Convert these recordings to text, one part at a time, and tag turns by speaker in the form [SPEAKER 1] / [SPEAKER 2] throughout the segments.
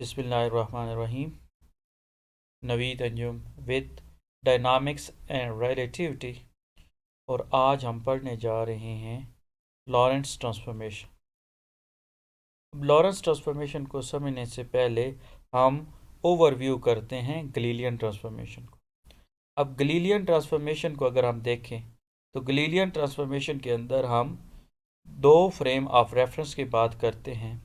[SPEAKER 1] बिस्मिल्लाहिर्रहमानिर्रहीम। Naveed Anjum with dynamics and relativity. और आज हम पढ़ने जा रहे हैं लॉरेंट्ज़ ट्रांसफॉर्मेशन। अब लॉरेंट्ज़ ट्रांसफॉर्मेशन को समझने से पहले हम ओवरव्यू करते हैं गलीलियन ट्रांसफॉर्मेशन को। अब गलीलियन ट्रांसफॉर्मेशन को अगर हम देखें तो गलीलियन ट्रांसफॉर्मेशन के अंदर हम दो फ्रेम ऑफ रेफरेंस की बात करते हैं।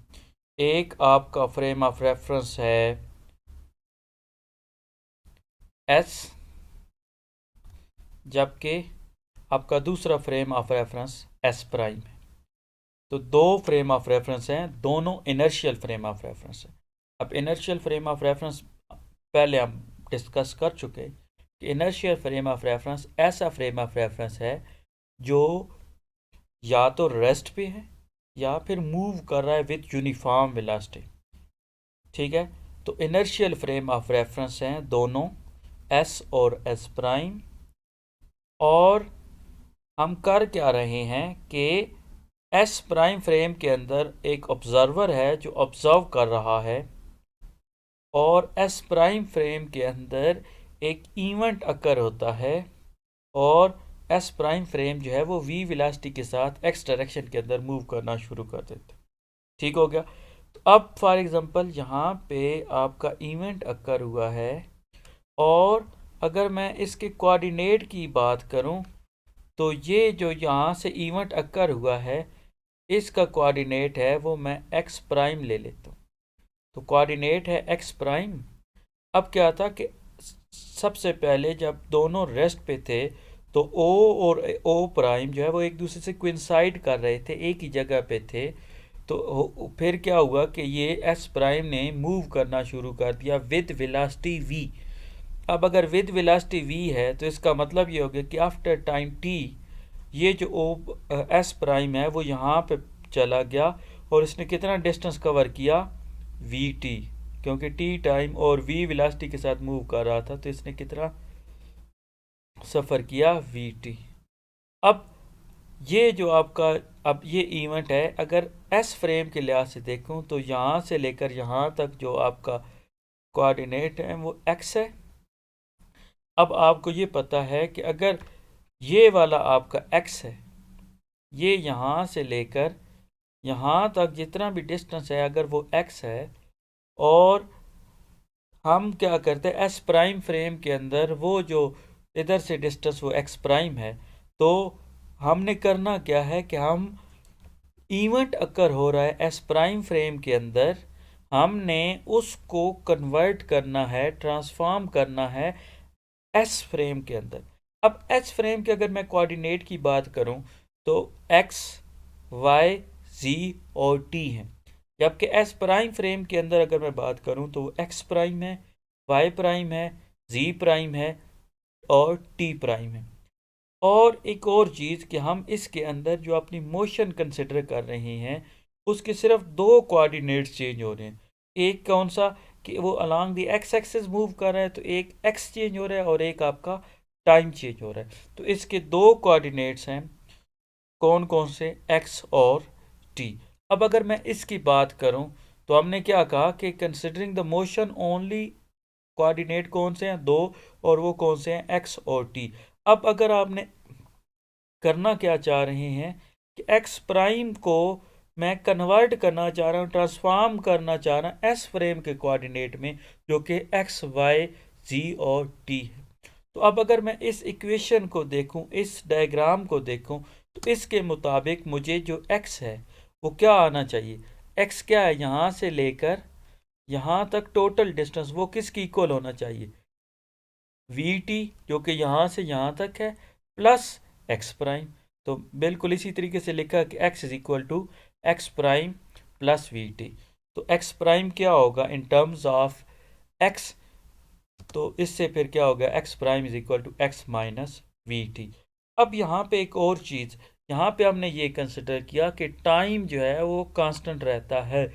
[SPEAKER 1] एक आपका फ्रेम ऑफ रेफरेंस है एस, जबकि आपका दूसरा frame of reference S prime है। तो दो फ्रेम ऑफ रेफरेंस हैं, दोनों इनर्शियल फ्रेम ऑफ रेफरेंस हैं। अब इनर्शियल फ्रेम ऑफ रेफरेंस पहले हम डिस्कस कर चुके कि इनर्शियल फ्रेम ऑफ रेफरेंस ऐसा फ्रेम ऑफ रेफरेंस है जो या तो रेस्ट पे है या फिर मूव कर रहा है विद यूनिफॉर्म वेलोसिटी। ठीक है, तो इनर्शियल फ्रेम ऑफ रेफरेंस हैं दोनों एस और एस प्राइम। और हम कर क्या रहे हैं कि एस प्राइम फ्रेम के अंदर एक ऑब्जर्वर है जो ऑब्जर्व कर रहा है, और एस प्राइम फ्रेम के अंदर एक इवेंट अकर होता है, और एस प्राइम फ्रेम जो है वो वी वेलोसिटी के साथ एक्स डायरेक्शन के अंदर मूव करना शुरू कर देते। ठीक हो गया। तो अब फॉर एग्जांपल यहाँ पे आपका इवेंट अकर हुआ है, और अगर मैं इसके कोऑर्डिनेट की बात करूँ तो ये जो यहाँ से इवेंट अकर हुआ है इसका कोऑर्डिनेट है वो मैं एक्स प्राइम ले लेता हूँ। तो कोऑर्डिनेट है एक्स प्राइम। अब क्या था कि सबसे पहले जब दोनों रेस्ट पे थे तो ओ और ओ प्राइम जो है वो एक दूसरे से कोइंसाइड कर रहे थे, एक ही जगह पे थे। तो फिर क्या हुआ कि ये एस प्राइम ने मूव करना शुरू कर दिया विद वेलोसिटी वी। अब अगर विद वेलोसिटी वी है तो इसका मतलब ये हो गया कि आफ्टर टाइम टी ये जो ओ एस प्राइम है वो यहाँ पे चला गया, और इसने कितना डिस्टेंस कवर किया वी टी, क्योंकि टी टाइम और वी वेलोसिटी के साथ मूव कर रहा था तो इसने कितना सफ़र किया वी टी। अब ये जो आपका अब ये इवेंट है, अगर एस फ्रेम के लिहाज से देखूं तो यहाँ से लेकर यहाँ तक जो आपका कोऑर्डिनेट है वो एक्स है। अब आपको ये पता है कि अगर ये वाला आपका एक्स है, ये यहाँ से लेकर यहाँ तक जितना भी डिस्टेंस है अगर वो एक्स है, और हम क्या करते हैं एस प्राइम फ्रेम के अंदर वो जो इधर से डिस्टेंस वो एक्स प्राइम है, तो हमने करना क्या है कि हम इवेंट अकर हो रहा है एस प्राइम फ्रेम के अंदर, हमने उसको कन्वर्ट करना है, ट्रांसफॉर्म करना है एस फ्रेम के अंदर। अब एस फ्रेम के अगर मैं कोऑर्डिनेट की बात करूं तो एक्स वाई जी और टी है, जबकि एस प्राइम फ्रेम के अंदर अगर मैं बात करूं तो एक्स प्राइम है, वाई प्राइम है, जी प्राइम है और टी प्राइम है। और एक और चीज़ कि हम इसके अंदर जो अपनी मोशन कंसिडर कर रहे हैं उसके सिर्फ दो कोऑर्डिनेट्स चेंज हो रहे हैं। एक कौन सा कि वो along the x axis move कर रहा है, तो एक एक्स चेंज हो रहा है और एक आपका टाइम चेंज हो रहा है। तो इसके दो कोऑर्डिनेट्स हैं, कौन कौन से, एक्स और टी। अब अगर मैं इसकी बात करूं तो हमने क्या कहा कि considering the motion only coordinate कौन से हैं, दो, और वो कौन से हैं, एक्स और टी। अब अगर आपने करना क्या चाह रहे हैं कि एक्स प्राइम को मैं कन्वर्ट करना चाह रहा हूँ, ट्रांसफॉर्म करना चाह रहा हूँ एस फ्रेम के कोऑर्डिनेट में जो कि एक्स वाई जी और टी है। तो अब अगर मैं इस इक्वेशन को देखूं, इस डायग्राम को देखूं, तो इसके मुताबिक मुझे जो एक्स है वो क्या आना चाहिए। एक्स क्या है, यहाँ से लेकर यहाँ तक टोटल डिस्टेंस वो किसकी इक्वल होना चाहिए, वी टी, जो कि यहाँ से यहाँ तक है, प्लस एक्स प्राइम। तो बिल्कुल इसी तरीके से लिखा कि x is equal to x prime plus v t. तो एक्स प्राइम क्या होगा इन टर्म्स ऑफ एक्स, तो इससे फिर क्या होगा x prime is equal to x minus v t. अब यहाँ पे एक और चीज़, यहाँ पे हमने ये कंसिडर किया कि टाइम जो है वो कांस्टेंट रहता है,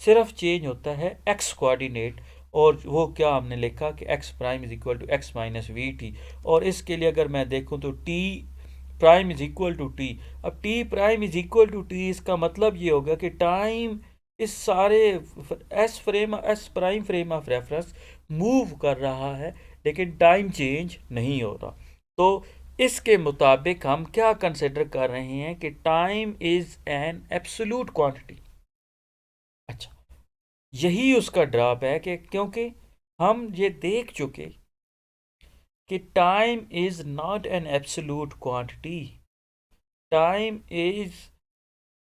[SPEAKER 1] सिर्फ चेंज होता है एक्स कोऑर्डिनेट, और वो क्या हमने लिखा कि x prime is equal to x minus v t. और इसके लिए अगर मैं देखूं तो t prime is equal to t. अब t prime is equal to t इसका मतलब ये होगा कि टाइम इस सारे s prime frame of reference move कर रहा है, लेकिन टाइम चेंज नहीं हो रहा। तो इसके मुताबिक हम क्या कंसिडर कर रहे हैं कि time is an absolute quantity. अच्छा, यही उसका ड्रॉबैक है, क्योंकि हम ये देख चुके कि time is not an absolute quantity. Time is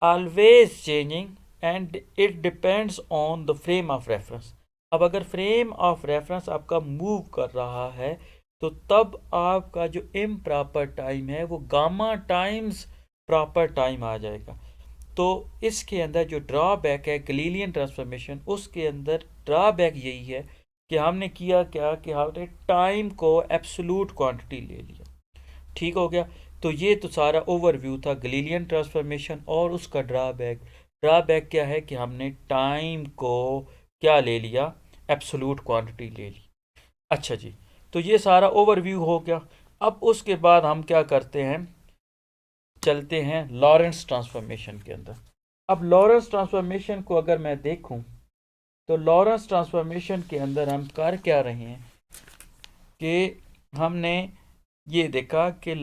[SPEAKER 1] always changing and it depends on the frame of reference। अब अगर फ्रेम ऑफ रेफरेंस आपका मूव कर रहा है तो तब आपका जो इम्प्रॉपर टाइम है वो गामा टाइम्स प्रॉपर टाइम आ जाएगा। तो इसके अंदर जो ड्रॉबैक है गलीलियन ट्रांसफॉर्मेशन, उसके अंदर ड्रॉबैक यही है कि हमने किया क्या कि हमने टाइम को एब्सोल्यूट क्वांटिटी ले लिया। ठीक हो गया। तो ये तो सारा ओवरव्यू था गलीलियन ट्रांसफॉर्मेशन और उसका ड्रॉबैक। ड्रॉबैक क्या है कि हमने टाइम को क्या ले लिया, एब्सोल्यूट क्वांटिटी ले ली। अच्छा जी, तो ये सारा ओवरव्यू हो गया। अब उसके बाद हम क्या करते हैं, चलते हैं लॉरेंस ट्रांसफॉर्मेशन के अंदर। अब लॉरेंस ट्रांसफॉर्मेशन को अगर मैं देखूं तो लॉरेंस ट्रांसफॉर्मेशन के अंदर हम कर क्या रहे हैं कि हमने ये देखा कि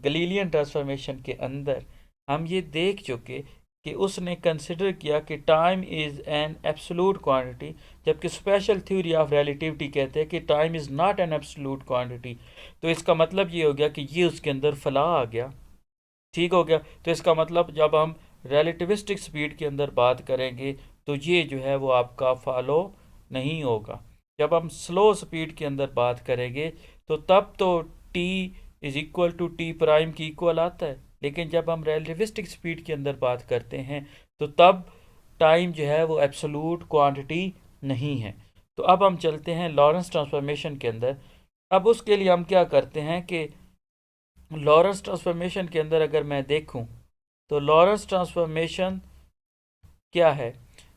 [SPEAKER 1] गलीलियन ट्रांसफॉर्मेशन के अंदर हम ये देख चुके कि उसने कंसिडर किया कि time is an absolute quantity, जबकि स्पेशल थ्योरी ऑफ रिलेटिविटी कहते हैं कि time is not an absolute quantity. तो इसका मतलब ये हो गया कि ये उसके अंदर फला आ गया। ठीक हो गया। तो इसका मतलब जब हम रिलेटिविस्टिक स्पीड के अंदर बात करेंगे तो ये जो है वो आपका फॉलो नहीं होगा। जब हम स्लो स्पीड के अंदर बात करेंगे तो तब तो t is equal to t prime की इक्वल आता है, लेकिन जब हम रिलेटिविस्टिक स्पीड के अंदर बात करते हैं तो तब टाइम जो है वो एब्सोल्यूट क्वांटिटी नहीं है। तो अब हम चलते हैं लॉरेंस ट्रांसफॉर्मेशन के अंदर। अब उसके लिए हम क्या करते हैं कि लॉरेंस ट्रांसफॉर्मेशन के अंदर अगर मैं देखूं तो लॉरेंस ट्रांसफॉर्मेशन क्या है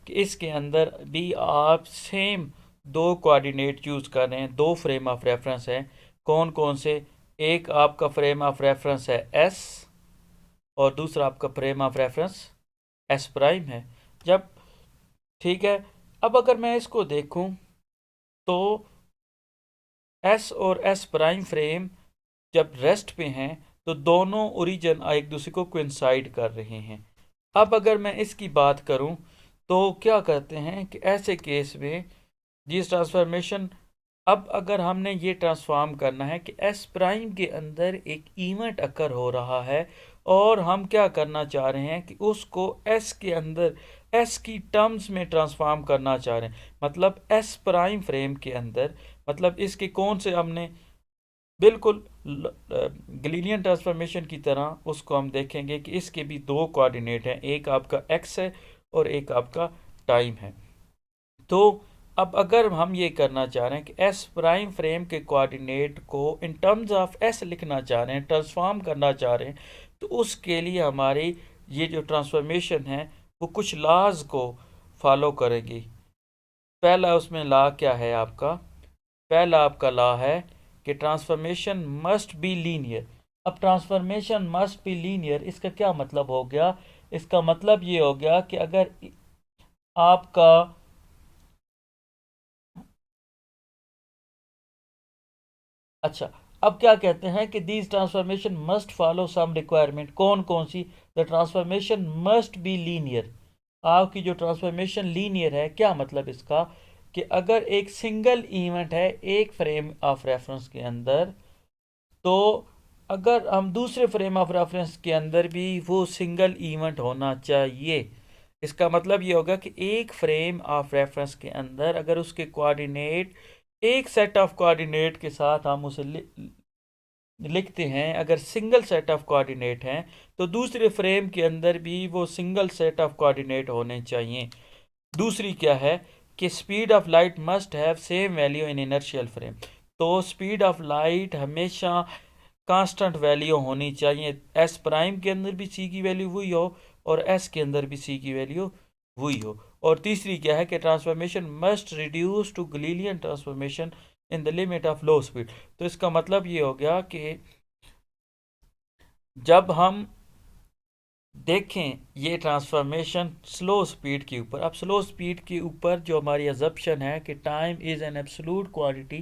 [SPEAKER 1] कि इसके अंदर भी आप सेम दो कोऑर्डिनेट यूज़ कर रहे हैं, दो फ्रेम ऑफ रेफरेंस हैं। कौन कौन से? एक आपका फ्रेम ऑफ रेफरेंस है एस और दूसरा आपका frame of reference S prime है। जब ठीक है, अब अगर मैं इसको देखूं तो एस और एस प्राइम फ्रेम जब रेस्ट पे हैं तो दोनों ओरिजिन एक दूसरे को कोइंसाइड कर रहे हैं। अब अगर मैं इसकी बात करूं तो क्या कहते हैं कि ऐसे केस में जिस ट्रांसफॉर्मेशन, अब अगर हमने ये ट्रांसफॉर्म करना है कि एस प्राइम के अंदर एक इवेंट अकर हो रहा है और हम क्या करना चाह रहे हैं कि उसको एस के अंदर एस की टर्म्स में ट्रांसफॉर्म करना चाह रहे हैं, मतलब एस प्राइम फ्रेम के अंदर, मतलब इसके कौन से हमने बिल्कुल गलीलियन ट्रांसफॉर्मेशन की तरह उसको हम देखेंगे कि इसके भी दो कोऑर्डिनेट हैं, एक आपका एक्स है और एक आपका टाइम है। तो अब अगर हम ये करना चाह रहे हैं कि एस प्राइम फ्रेम के कोऑर्डिनेट को इन टर्म्स ऑफ एस लिखना चाह रहे हैं, ट्रांसफॉर्म करना चाह रहे हैं, तो उसके लिए हमारी ये जो ट्रांसफॉर्मेशन है वो कुछ लॉज को फॉलो करेगी। पहला उसमें लॉ क्या है आपका? पहला आपका लॉ है कि ट्रांसफॉर्मेशन मस्ट बी लीनियर। अब ट्रांसफॉर्मेशन मस्ट बी लीनियर, इसका क्या मतलब हो गया? इसका मतलब ये हो गया कि अगर आपका अच्छा, अब क्या कहते हैं कि these transformation must follow some requirement. कौन कौन सी? The transformation must be linear. आपकी जो ट्रांसफॉर्मेशन लीनियर है, क्या मतलब इसका कि अगर एक सिंगल इवेंट है एक फ्रेम ऑफ रेफरेंस के अंदर, तो अगर हम दूसरे फ्रेम ऑफ रेफरेंस के अंदर भी वो सिंगल इवेंट होना चाहिए। इसका मतलब ये होगा कि एक फ्रेम ऑफ रेफरेंस के अंदर अगर उसके कोऑर्डिनेट एक सेट ऑफ कोऑर्डिनेट के साथ हम उसे लिखते हैं, अगर सिंगल सेट ऑफ कोऑर्डिनेट हैं तो दूसरे फ्रेम के अंदर भी वो सिंगल सेट ऑफ कोऑर्डिनेट होने चाहिए। दूसरी क्या है कि speed of light must have same value in inertial frame. तो स्पीड ऑफ लाइट हमेशा कांस्टेंट वैल्यू होनी चाहिए, एस प्राइम के अंदर भी सी की वैल्यू वही हो और एस के अंदर भी सी की वैल्यू वही हो। और तीसरी क्या है कि transformation must reduce to Galilean transformation in the limit of low speed. तो इसका मतलब ये हो गया कि जब हम देखें ये ट्रांसफॉर्मेशन स्लो स्पीड के ऊपर। अब स्लो स्पीड के ऊपर जो हमारी अजम्पशन है कि time is an absolute quantity,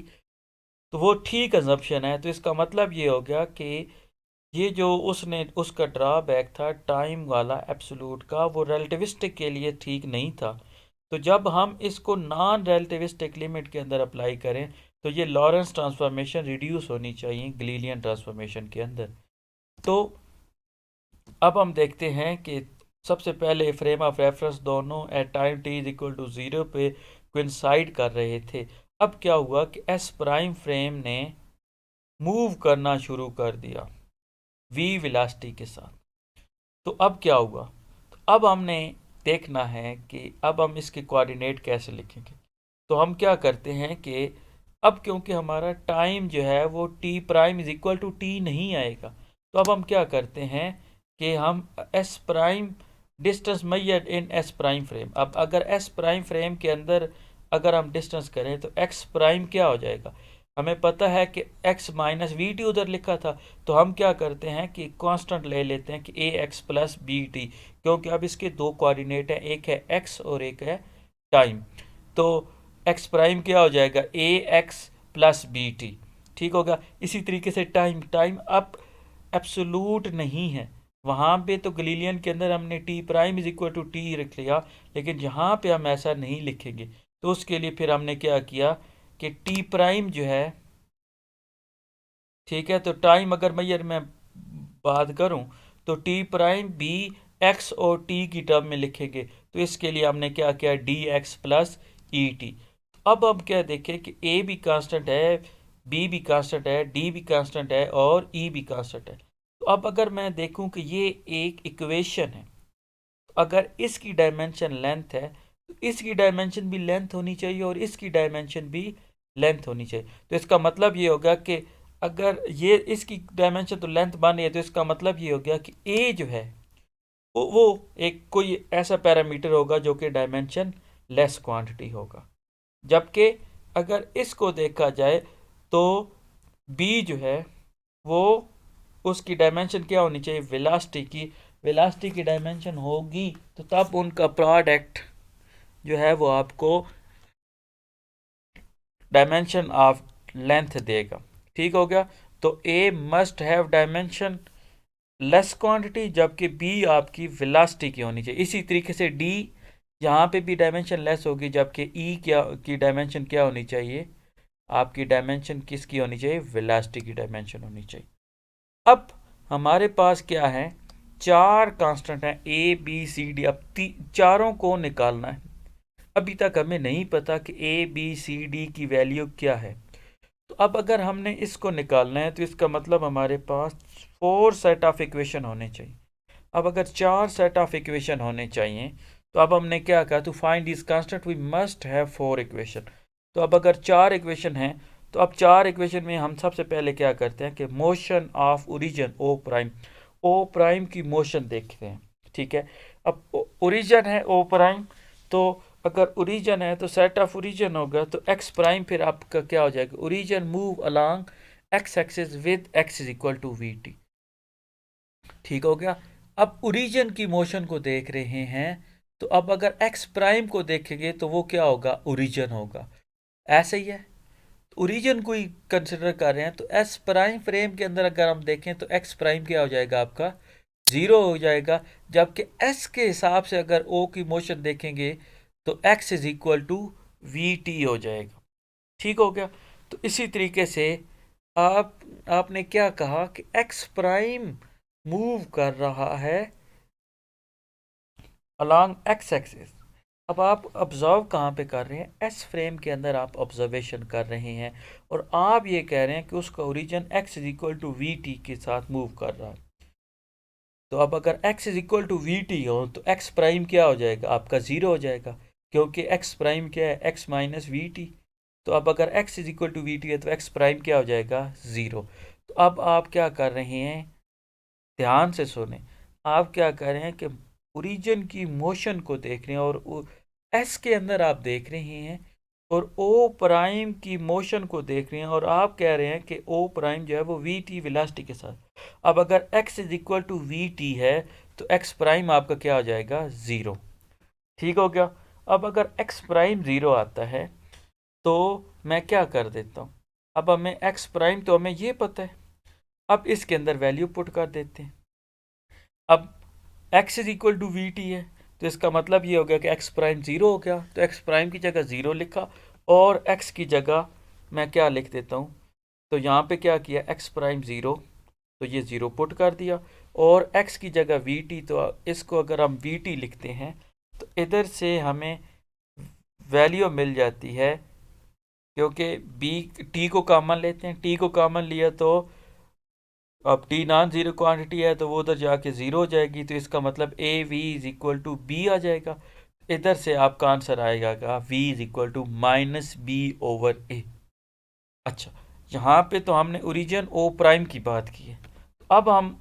[SPEAKER 1] तो वो ठीक अजम्पशन है। तो इसका मतलब ये हो गया कि ये जो उसने उसका ड्रॉबैक था टाइम वाला एब्सोल्यूट का, वो रिलेटिविस्टिक के लिए ठीक नहीं था। तो जब हम इसको नॉन रिलेटिविस्टिक लिमिट के अंदर अप्लाई करें तो ये लॉरेंस ट्रांसफॉर्मेशन रिड्यूस होनी चाहिए गलीलियन ट्रांसफॉर्मेशन के अंदर। तो अब हम देखते हैं कि सबसे पहले फ्रेम ऑफ रेफरेंस दोनों at time t is equal to zero पे कोइंसाइड कर रहे थे। अब क्या हुआ कि एस प्राइम फ्रेम ने मूव करना शुरू कर दिया वी वेलोसिटी के साथ। तो अब क्या हुआ, तो अब हमने देखना है कि अब हम इसके कोऑर्डिनेट कैसे लिखेंगे। तो हम क्या करते हैं कि अब क्योंकि हमारा टाइम जो है वो t prime is equal to t नहीं आएगा, तो अब हम क्या करते हैं कि हम एस प्राइम डिस्टेंस मैयर इन एस प्राइम फ्रेम। अब अगर एस प्राइम फ्रेम के अंदर अगर हम डिस्टेंस करें तो एक्स प्राइम क्या हो जाएगा, हमें पता है कि x माइनस वी टी उधर लिखा था, तो हम क्या करते हैं कि कांस्टेंट ले लेते हैं कि ए एक्स प्लस बी टी, क्योंकि अब इसके दो कोऑर्डिनेट हैं, एक है x और एक है टाइम। तो x प्राइम क्या हो जाएगा, ए एक्स प्लस बी टी, ठीक होगा। इसी तरीके से टाइम टाइम अब एब्सोलूट नहीं है, वहाँ पे तो गलीलियन के अंदर हमने t prime is equal to t रख लिया, लेकिन यहाँ पे हम ऐसा नहीं लिखेंगे। तो उसके लिए फिर हमने क्या किया कि टी प्राइम जो है, ठीक है, तो टाइम अगर मैं बात करूं तो टी प्राइम बी एक्स और टी की टर्म में लिखेंगे। तो इसके लिए हमने क्या किया, D x plus e T. अब हम क्या देखें कि ए भी कांस्टेंट है, बी भी कांस्टेंट है, डी भी कांस्टेंट है और ई भी कांस्टेंट है। तो अब अगर मैं देखूं कि ये एक इक्वेशन है, अगर इसकी डायमेंशन लेंथ है तो इसकी डायमेंशन भी लेंथ होनी चाहिए और इसकी डायमेंशन भी लेंथ होनी चाहिए। तो इसका मतलब ये होगा कि अगर ये इसकी डायमेंशन तो लेंथ बन रही है, तो इसका मतलब ये हो गया कि ए जो है वो एक कोई ऐसा पैरामीटर होगा जो कि डायमेंशन लेस क्वांटिटी होगा। जबकि अगर इसको देखा जाए तो बी जो है वो उसकी डायमेंशन क्या होनी चाहिए, वेलोसिटी की, वेलोसिटी की डायमेंशन होगी तो तब उनका प्रोडक्ट जो है वो आपको डायमेंशन ऑफ लेंथ देगा, ठीक हो गया। तो a must have dimensionless quantity, जबकि बी आपकी वेलोसिटी की होनी चाहिए। इसी तरीके से डी यहाँ पे भी डायमेंशन लेस होगी, जबकि ई क्या की डायमेंशन क्या होनी चाहिए, आपकी डायमेंशन किसकी होनी चाहिए, वेलोसिटी की डायमेंशन होनी चाहिए। अब हमारे पास क्या है, चार कांस्टेंट हैं ए बी सी डी। अब चारों को निकालना है। अभी तक हमें नहीं पता कि ए बी सी डी की वैल्यू क्या है। तो अब अगर हमने इसको निकालना है तो इसका मतलब हमारे पास 4 सेट ऑफ इक्वेशन होने चाहिए। अब अगर 4 सेट ऑफ इक्वेशन होने चाहिए तो अब हमने क्या कहा, to find this constant we must have 4 equation. तो अब अगर 4 इक्वेशन हैं तो अब 4 इक्वेशन में हम सबसे पहले क्या करते हैं कि motion of origin O prime की मोशन देखते हैं, ठीक है। अब ओरिजिन है ओ प्राइम, तो अगर ओरिजिन है तो सेट ऑफ ओरिजिन होगा तो एक्स प्राइम फिर आपका क्या हो जाएगा, origin move along x axis with x is equal to v t, ठीक हो गया। अब ओरिजिन की मोशन को देख रहे हैं तो अब अगर एक्स प्राइम को देखेंगे तो वो क्या होगा, ओरिजिन होगा, ऐसे ही है। ओरिजिन को ही कंसिडर कर रहे हैं तो एस प्राइम फ्रेम के अंदर अगर हम देखें तो एक्स प्राइम क्या हो जाएगा, आपका ज़ीरो हो जाएगा। जबकि एस के हिसाब से अगर ओ की मोशन देखेंगे तो x is equal to v t हो जाएगा, ठीक हो गया। तो इसी तरीके से आपने क्या कहा कि एक्स प्राइम मूव कर रहा है अलॉन्ग एक्स एक्सिस। अब आप ऑब्जर्व कहाँ पे कर रहे हैं, एस फ्रेम के अंदर आप ऑब्जर्वेशन कर रहे हैं और आप ये कह रहे हैं कि उसका origin x is equal to v t के साथ मूव कर रहा है। तो अब अगर x is equal to v t हो तो x प्राइम क्या हो जाएगा, आपका ज़ीरो हो जाएगा, क्योंकि x प्राइम क्या है, x माइनस वी टी। तो अब अगर x is equal to v t है तो x प्राइम क्या हो जाएगा, ज़ीरो। तो अब आप क्या कर रहे हैं, ध्यान से सुने, आप क्या कर रहे हैं कि ओरिजिन की मोशन को देख रहे हैं और एस के अंदर आप देख रहे हैं और ओ प्राइम की मोशन को देख रहे हैं और आप कह रहे हैं कि ओ प्राइम जो है वो वी टी वेलोसिटी के साथ। अब अगर x is equal to v t है तो एक्स प्राइम आपका क्या हो जाएगा, 0। ठीक हो गया। अब अगर एक्स प्राइम 0 आता है तो मैं क्या कर देता हूँ, अब हमें एक्स प्राइम तो हमें ये पता है, अब इसके अंदर वैल्यू पुट कर देते हैं। अब x is equal to v t है, तो इसका मतलब ये हो गया कि x प्राइम 0 हो गया, तो x प्राइम की जगह 0 लिखा और x की जगह मैं क्या लिख देता हूँ, तो यहाँ पे क्या किया, x प्राइम 0, तो ये 0 पुट कर दिया और x की जगह वी टी, तो इसको अगर हम वी टी लिखते हैं तो इधर से हमें वैल्यू मिल जाती है, क्योंकि बी टी को कॉमन लेते हैं, टी को कॉमन लिया तो अब टी नॉन ज़ीरो क्वांटिटी है तो वो उधर जाके ज़ीरो हो जाएगी, तो इसका मतलब a v is equal to b आ जाएगा। इधर से आपका आंसर आएगा v is equal to minus b over a. अच्छा, यहाँ पे तो हमने ओरिजिन ओ प्राइम की बात की है, अब हम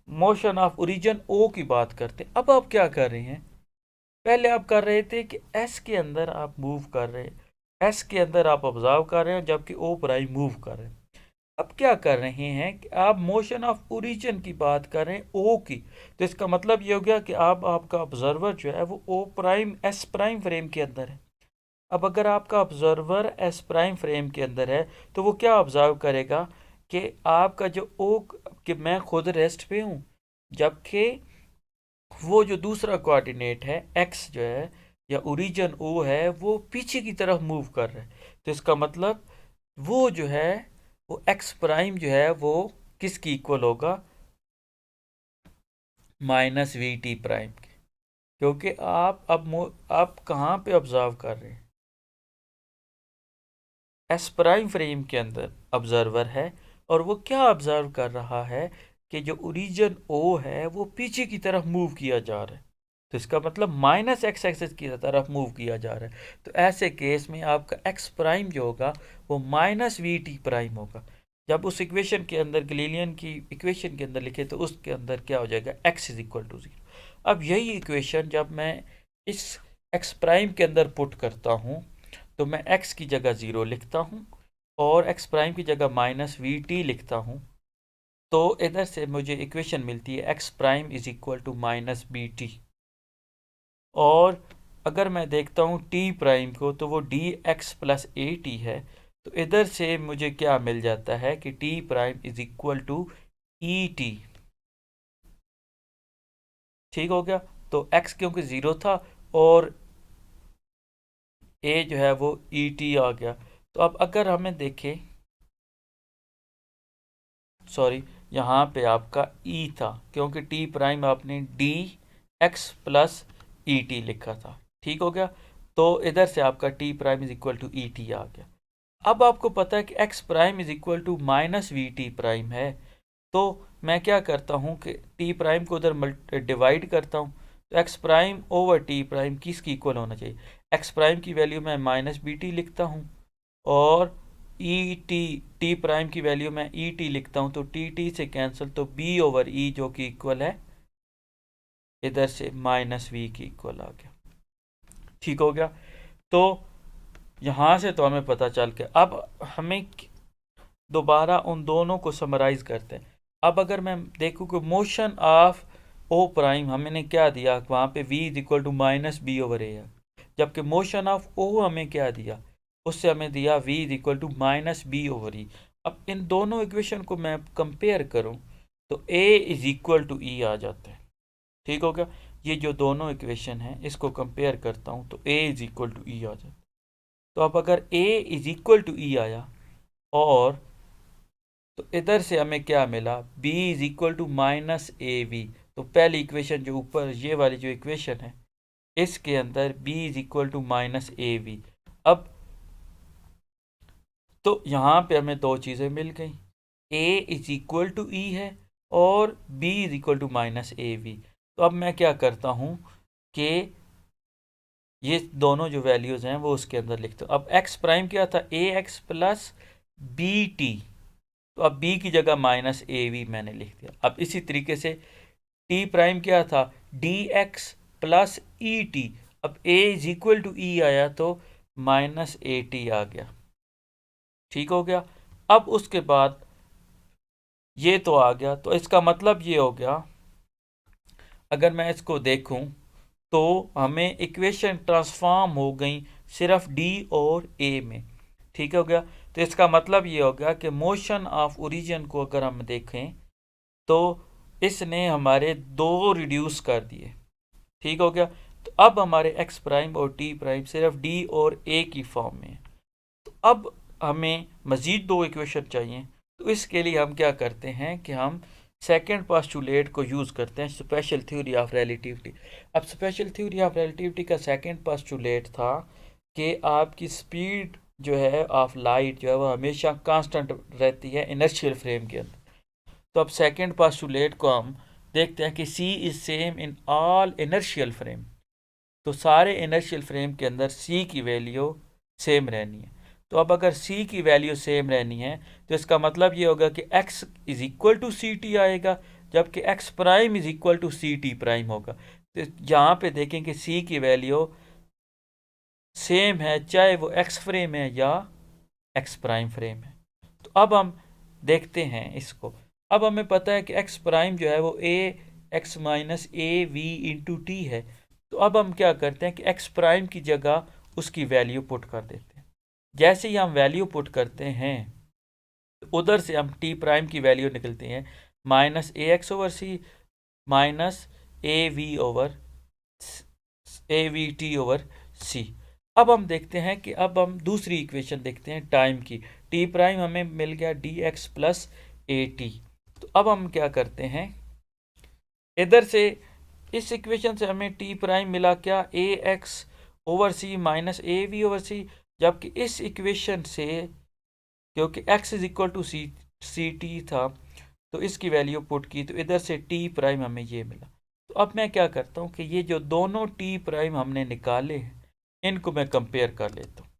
[SPEAKER 1] मोशन ऑफ ओरिजिन ओ की बात करते हैं। अब आप क्या कर रहे हैं, पहले आप कर रहे थे कि एस के अंदर आप मूव कर रहे हैं, एस के अंदर आप ऑब्जर्व कर रहे हैं जबकि ओ प्राइम मूव कर रहे हैं। अब क्या कर रहे हैं कि आप मोशन ऑफ ओरिजिन की बात कर रहे हैं ओ की, तो इसका मतलब ये हो गया कि आप आपका ऑब्जर्वर जो है वो ओ प्राइम एस प्राइम फ्रेम के अंदर है। अब अगर आपका ऑब्जर्वर एस प्राइम फ्रेम के अंदर है तो वो क्या ऑब्जर्व करेगा कि आपका जो ओ, कि मैं खुद रेस्ट पे हूँ, जबकि वो जो दूसरा कोऑर्डिनेट है एक्स जो है या ओरिजिन ओ है वो पीछे की तरफ मूव कर रहा है, तो इसका मतलब वो जो है वो एक्स प्राइम जो है वो किसकी इक्वल होगा, माइनस वी टी प्राइम के, क्योंकि आप कहाँ पे ऑब्जर्व कर रहे हैं, एस प्राइम फ्रेम के अंदर ऑब्जर्वर है और वो क्या ऑब्जर्व कर रहा है कि जो ओरिजिन ओ है वो पीछे की तरफ मूव किया जा रहा है, तो इसका मतलब माइनस एक्स एक्सिस की तरफ मूव किया जा रहा है, तो ऐसे केस में आपका एक्स प्राइम जो होगा वो माइनस वी टी प्राइम होगा। जब उस इक्वेशन के अंदर गलीलियन की इक्वेशन के अंदर लिखे तो उसके अंदर क्या हो जाएगा, एक्स इज इक्वल टू 0। अब यही इक्वेशन जब मैं इस एक्स प्राइम के अंदर पुट करता हूँ तो मैं x की जगह 0 लिखता हूँ और x प्राइम की जगह माइनस वी टी लिखता हूँ, तो इधर से मुझे इक्वेशन मिलती है x prime is equal to minus b t. और अगर मैं देखता हूँ t प्राइम को तो वो D x plus a T है, तो इधर से मुझे क्या मिल जाता है कि t prime is equal to e t. ठीक हो गया, तो x क्योंकि 0 था और a जो है वो ई टी आ गया। तो अब अगर हमें देखें, सॉरी यहाँ पे आपका ई था क्योंकि टी प्राइम आपने d x plus e t लिखा था। ठीक हो गया, तो इधर से आपका t prime is equal to e t आ गया। अब आपको पता है कि x prime is equal to minus v t prime है, तो मैं क्या करता हूँ कि टी प्राइम को उधर डिवाइड करता हूँ, तो एक्स प्राइम ओवर टी प्राइम किसकी इक्वल होना चाहिए, एक्स प्राइम की वैल्यू मैं माइनस बी टी लिखता हूँ और ई टी टी प्राइम की वैल्यू मैं ई टी लिखता हूँ, तो टी टी से कैंसिल, तो बी ओवर ई जो कि इक्वल है इधर से माइनस वी की इक्वल आ गया। ठीक हो गया, तो यहाँ से तो हमें पता चल के अब हमें दोबारा उन दोनों को समराइज करते हैं। अब अगर मैं देखूँ कि मोशन ऑफ ओ प्राइम हमने क्या दिया, वहाँ पे v is equal to minus b over a है, जबकि मोशन ऑफ ओ हमें क्या दिया, उससे हमें दिया v is equal to minus b over e. अब इन दोनों इक्वेशन को मैं कंपेयर करूँ तो a is equal to e आ जाता है। ठीक हो गया, ये जो दोनों इक्वेशन हैं इसको कंपेयर करता हूँ तो a is equal to e आ जाता है। तो अब अगर a is equal to e आया और तो इधर से हमें क्या मिला, b is equal to minus a v, तो पहली इक्वेशन जो ऊपर ये वाली जो इक्वेशन है इसके अंदर b is equal to minus a v. अब तो यहाँ पे हमें दो चीज़ें मिल गई, a is equal to e है और b is equal to minus a v. तो अब मैं क्या करता हूँ कि ये दोनों जो वैल्यूज़ हैं वो उसके अंदर लिखता हूँ। अब x प्राइम क्या था, ए एक्स प्लस बी टी, तो अब b की जगह माइनस ए वी मैंने लिख दिया। अब इसी तरीके से t प्राइम क्या था, D x plus e T, अब a is equal to e आया तो माइनस ए टी आ गया। ठीक हो गया, अब उसके बाद ये तो आ गया, तो इसका मतलब ये हो गया अगर मैं इसको देखूं तो हमें इक्वेशन ट्रांसफॉर्म हो गई सिर्फ डी और ए में। ठीक हो गया। तो इसका मतलब ये हो गया कि मोशन ऑफ ओरिजिन को अगर हम देखें तो इसने हमारे दो रिड्यूस कर दिए। ठीक हो गया। तो अब हमारे एक्स प्राइम और टी प्राइम सिर्फ डी और ए की फॉर्म में है। तो अब हमें मज़ीद दो इक्वेशन चाहिए। तो इसके लिए हम क्या करते हैं कि हम सेकेंड पोस्टुलेट को यूज़ करते हैं, स्पेशल थ्योरी ऑफ रिलेटिविटी। अब स्पेशल थ्योरी ऑफ रिलेटिविटी का सेकेंड पोस्टुलेट था कि आपकी स्पीड जो है ऑफ लाइट जो है वो हमेशा कांस्टेंट रहती है इनर्शियल फ्रेम के अंदर। तो अब सेकेंड पोस्टुलेट को हम देखते हैं कि c is same in all inertial frame. तो सारे इनर्शियल फ्रेम के अंदर सी की वैल्यू सेम रहनी है। तो अब अगर सी की वैल्यू सेम रहनी है तो इसका मतलब ये होगा कि x is equal to c t आएगा, जबकि x prime is equal to c t prime होगा। तो यहाँ पे देखें कि सी की वैल्यू सेम है चाहे वो x फ्रेम है या x प्राइम फ्रेम है। तो अब हम देखते हैं इसको। अब हमें पता है कि x प्राइम जो है वो a x minus a v into t है। तो अब हम क्या करते हैं कि x प्राइम की जगह उसकी वैल्यू पुट कर देते हैं। जैसे ही हम वैल्यू पुट करते हैं तो उधर से हम t प्राइम की वैल्यू निकलती है minus a x over c minus a v t over c. अब हम देखते हैं कि अब हम दूसरी इक्वेशन देखते हैं टाइम की। टी प्राइम हमें मिल गया D x plus a T. तो अब हम क्या करते हैं, इधर से इस इक्वेशन से हमें टी प्राइम मिला क्या, a x over c minus a v over c. जबकि इस इक्वेशन से क्योंकि x is equal to c t था तो इसकी वैल्यू पुट की, तो इधर से टी प्राइम हमें ये मिला। तो अब मैं क्या करता हूँ कि ये जो दोनों टी प्राइम हमने निकाले हैं इनको मैं कंपेयर कर लेता हूँ।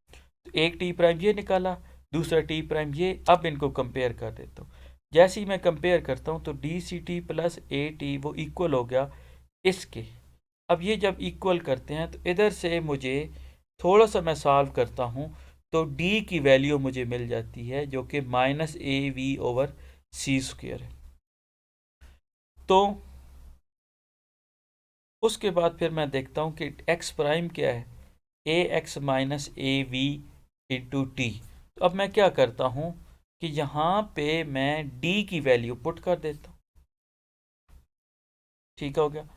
[SPEAKER 1] तो एक टी प्राइम ये निकाला, दूसरा टी प्राइम ये, अब इनको कंपेयर कर देता हूँ। जैसे ही मैं कंपेयर करता हूँ तो d c t plus a t वो इक्वल हो गया इसके। अब ये जब इक्वल करते हैं तो इधर से मुझे थोड़ा सा मैं सॉल्व करता हूँ तो d की वैल्यू मुझे मिल जाती है जो कि minus a v over c square है। तो उसके बाद फिर मैं देखता हूँ कि x प्राइम क्या है, a x minus a v into t. तो अब मैं क्या करता हूँ कि यहाँ पे मैं d की वैल्यू पुट कर देता हूँ। ठीक हो गया।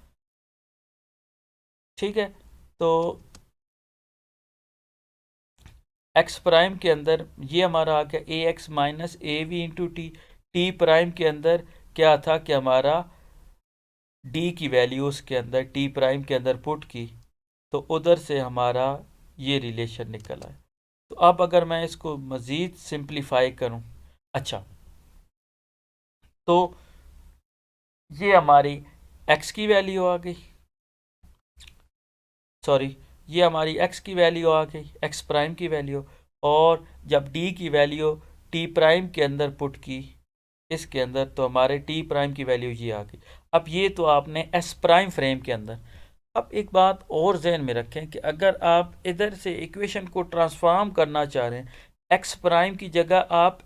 [SPEAKER 1] ठीक है। तो x प्राइम के अंदर ये हमारा आ गया a x minus a v into t. T prime के अंदर क्या था कि हमारा d की वैल्यू उसके अंदर टी प्राइम के अंदर पुट की तो उधर से हमारा ये रिलेशन निकल आया। तो अब अगर मैं इसको मज़ीद सिंप्लीफाई करूं, अच्छा तो ये हमारी x की वैल्यू आ गई, सॉरी ये हमारी x की वैल्यू आ गई, x प्राइम की वैल्यू। और जब d की वैल्यू t प्राइम के अंदर पुट की इसके अंदर तो हमारे t प्राइम की वैल्यू ये आ गई। अब ये तो आपने s प्राइम फ्रेम के अंदर। अब एक बात और जहन में रखें कि अगर आप इधर से इक्वेशन को ट्रांसफॉर्म करना चाह रहे हैं x प्राइम की जगह आप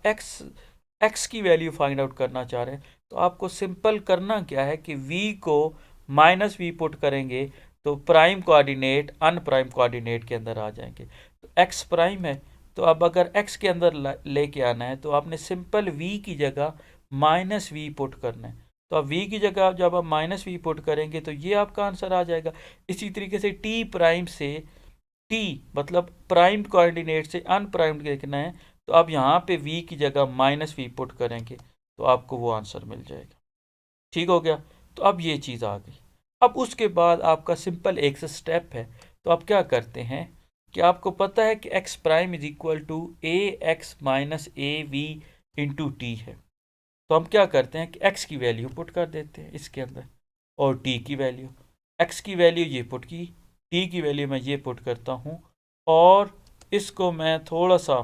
[SPEAKER 1] x की वैल्यू फाइंड आउट करना चाह रहे हैं तो आपको सिंपल करना क्या है कि v को माइनस वी पुट करेंगे तो प्राइम कोऑर्डिनेट अनप्राइम कोऑर्डिनेट के अंदर आ जाएंगे। तो x प्राइम है तो अब अगर x के अंदर लेके आना है तो आपने सिंपल v की जगह माइनस वी पुट करना है। तो अब v की जगह जब आप माइनस वी पुट करेंगे तो ये आपका आंसर आ जाएगा। इसी तरीके से t प्राइम से t मतलब प्राइम कोऑर्डिनेट से अनप्राइम देखना है तो अब यहाँ पे v की जगह माइनस वी पुट करेंगे तो आपको वो आंसर मिल जाएगा। ठीक हो गया। तो अब ये चीज़ आ गई। अब उसके बाद आपका सिंपल एक स्टेप है। तो आप क्या करते हैं कि आपको पता है कि x prime is equal to a x minus a v into t है। तो हम क्या करते हैं कि x की वैल्यू पुट कर देते हैं इसके अंदर और t की वैल्यू, x की वैल्यू ये पुट की, t की वैल्यू मैं ये पुट करता हूँ और इसको मैं थोड़ा सा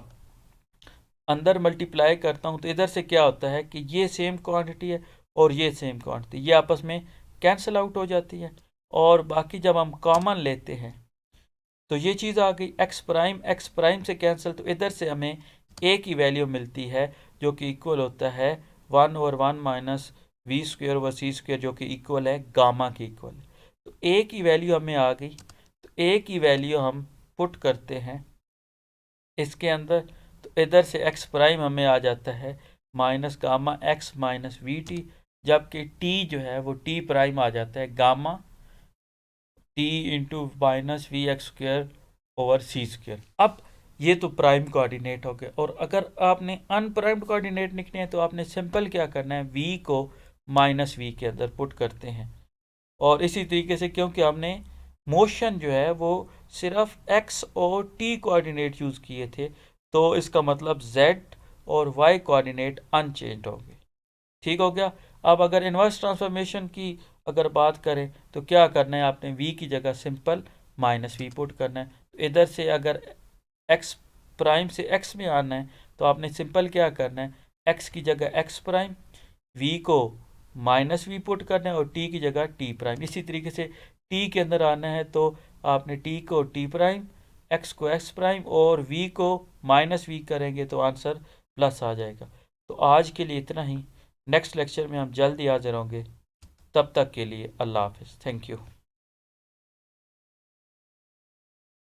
[SPEAKER 1] अंदर मल्टीप्लाई करता हूँ तो इधर से क्या होता है कि ये सेम क्वांटिटी है और ये सेम क्वांटिटी, ये आपस में कैंसिल आउट हो जाती है। और बाकी जब हम कॉमन लेते हैं तो ये चीज़ आ गई एक्स प्राइम से कैंसिल, तो इधर से हमें a की वैल्यू मिलती है जो कि इक्वल होता है 1/1 minus v square over c square जो कि इक्वल है गामा के इक्वल है। तो ए की वैल्यू हमें आ गई, तो ए की वैल्यू हम पुट करते हैं इसके अंदर, तो इधर से एक्स प्राइम हमें आ जाता है minus gamma x minus v t, जबकि टी जो है वो टी प्राइम आ जाता है gamma t into minus v x square over c square. अब ये तो प्राइम कोऑर्डिनेट हो गए, और अगर आपने अनप्राइम्ड कोऑर्डिनेट लिखने हैं तो आपने सिंपल क्या करना है, वी को माइनस वी के अंदर पुट करते हैं। और इसी तरीके से क्योंकि हमने मोशन जो है वो सिर्फ एक्स और टी कोऑर्डिनेट यूज़ किए थे, तो इसका मतलब जेड और वाई कोऑर्डिनेट अनचेंज हो गए। ठीक हो गया। अब अगर इन्वर्स ट्रांसफॉर्मेशन की अगर बात करें तो क्या करना है, आपने v की जगह सिंपल माइनस वी पुट करना है। तो इधर से अगर x प्राइम से x में आना है तो आपने सिंपल क्या करना है, x की जगह x प्राइम, v को माइनस वी पुट करना है और t की जगह t प्राइम। इसी तरीके से t के अंदर आना है तो आपने t को t प्राइम, x को x प्राइम और v को माइनस वी करेंगे तो आंसर प्लस आ जाएगा। तो आज के लिए इतना ही, नेक्स्ट लेक्चर में हम जल्दी हाजिर होंगे। तब तक के लिए अल्लाह हाफिज़, थैंक यू।